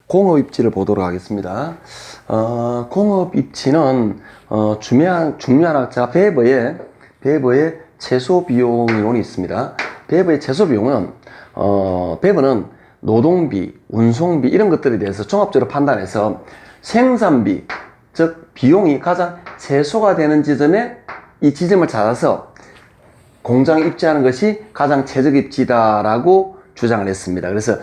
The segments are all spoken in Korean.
공업 입지를 보도록 하겠습니다. 공업 입지는 중요한 학자 베버의 최소 비용 이론이 있습니다. 베버의 최소 비용은 베버는 노동비, 운송비 이런 것들에 대해서 종합적으로 판단해서 생산비, 즉 비용이 가장 최소가 되는 지점에 이 지점을 찾아서 공장에 입지하는 것이 가장 최적 입지다라고 주장을 했습니다. 그래서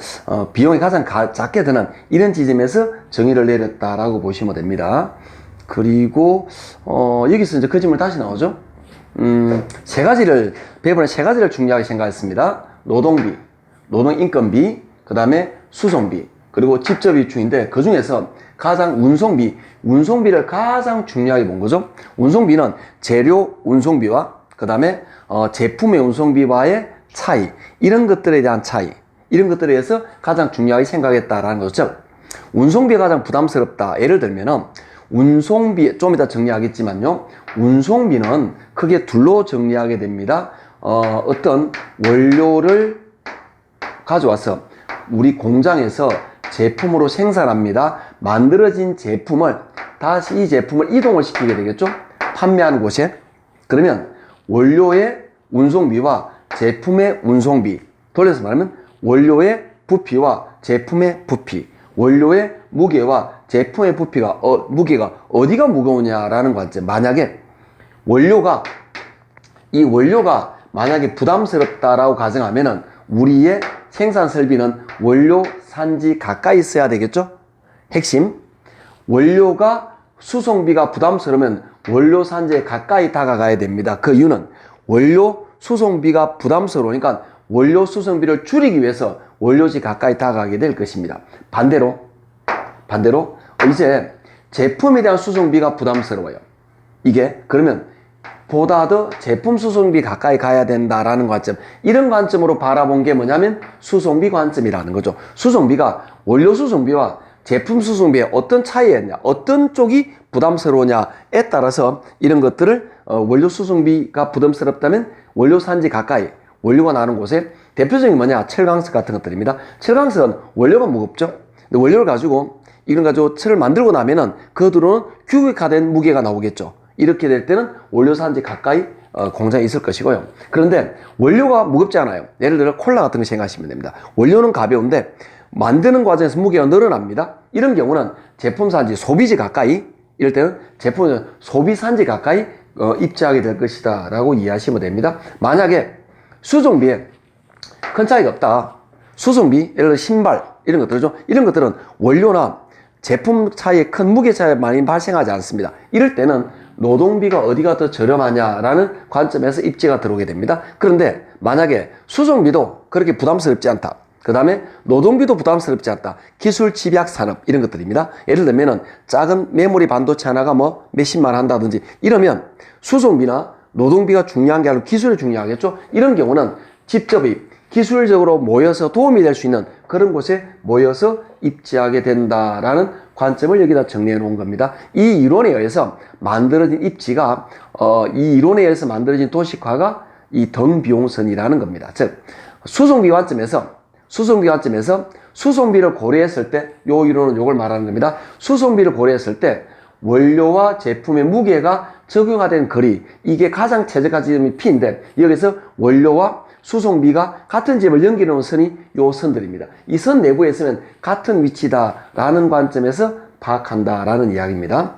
비용이 가장 작게 드는 이런 지점에서 정의를 내렸다라고 보시면 됩니다. 그리고 여기서 이제 그 질문 다시 나오죠. 베버는 세 가지를 중요하게 생각했습니다. 노동비, 노동인건비, 그 다음에 수송비, 그리고 직접이익중인데 그 중에서 가장 운송비를 가장 중요하게 본 거죠. 운송비는 재료 운송비와 그 다음에 제품의 운송비와의 차이, 이런 것들에 대한 차이, 이런 것들에 대해서 가장 중요하게 생각했다라는 거죠. 즉, 운송비가 가장 부담스럽다. 예를 들면은 운송비, 좀 이따 정리하겠지만요, 운송비는 크게 둘로 정리하게 됩니다. 어떤 원료를 가져와서 우리 공장에서 제품으로 생산합니다. 만들어진 제품을 다시 이 제품을 이동을 시키게 되겠죠. 판매하는 곳에. 그러면 원료의 운송비와 제품의 운송비, 돌려서 말하면 원료의 부피와 제품의 부피, 원료의 무게와 제품의 무게가 어디가 무거우냐라는 관점. 만약에 이 원료가 만약에 부담스럽다라고 가정하면은 우리의 생산 설비는 원료 산지 가까이 있어야 되겠죠? 핵심. 원료가 수송비가 부담스러우면 원료 산지에 가까이 다가가야 됩니다. 그 이유는 원료 수송비가 부담스러우니까 원료 수송비를 줄이기 위해서 원료지 가까이 다가가게 될 것입니다. 반대로 이제 제품에 대한 수송비가 부담스러워요. 이게 그러면 보다 더 제품 수송비 가까이 가야 된다라는 관점, 이런 관점으로 바라본 게 뭐냐면 수송비 관점이라는 거죠. 수송비가 원료 수송비와 제품 수송비에 어떤 차이가 있냐, 어떤 쪽이 부담스러우냐에 따라서 이런 것들을 원료 수송비가 부담스럽다면 원료 산지 가까이, 원료가 나는 곳에 대표적인 뭐냐, 철강석 같은 것들입니다. 철강석은 원료가 무겁죠. 근데 원료를 가지고 이런 가지고 철을 만들고 나면은 그 뒤로는 규격화된 무게가 나오겠죠. 이렇게 될 때는 원료 산지 가까이 공장에 있을 것이고요. 그런데 원료가 무겁지 않아요. 예를 들어 콜라 같은 거 생각하시면 됩니다. 원료는 가벼운데 만드는 과정에서 무게가 늘어납니다. 이런 경우는 제품 산지, 소비지 가까이, 이럴 때는 제품은 소비 산지 가까이 입지하게 될 것이다 라고 이해하시면 됩니다. 만약에 수송비에 큰 차이가 없다. 수송비, 예를 들어 신발 이런 것들이죠. 이런 것들은 원료나 제품 차이에 큰 무게 차이가 많이 발생하지 않습니다. 이럴 때는 노동비가 어디가 더 저렴하냐라는 관점에서 입지가 들어오게 됩니다. 그런데 만약에 수송비도 그렇게 부담스럽지 않다. 그 다음에 노동비도 부담스럽지 않다. 기술 집약 산업 이런 것들입니다. 예를 들면은 작은 메모리 반도체 하나가 뭐 몇십만 원 한다든지 이러면 수송비나 노동비가 중요한 게 아니라 기술이 중요하겠죠. 이런 경우는 직접이 기술적으로 모여서 도움이 될 수 있는 그런 곳에 모여서 입지하게 된다라는 관점을 여기다 정리해 놓은 겁니다. 이 이론에 의해서 만들어진 입지가 이 이론에 의해서 만들어진 도식화가 이 등비용선이라는 겁니다. 즉 수송비 관점에서 수송비를 고려했을 때 요 이론은 요걸 말하는 겁니다. 수송비를 고려했을 때 원료와 제품의 무게가 적용화된 거리, 이게 가장 최적화 지점이 P인데 여기서 원료와 수송비가 같은 집을 연결해 놓은 선이 요 선들입니다. 이 선 내부에 있으면 같은 위치다라는 관점에서 파악한다라는 이야기입니다.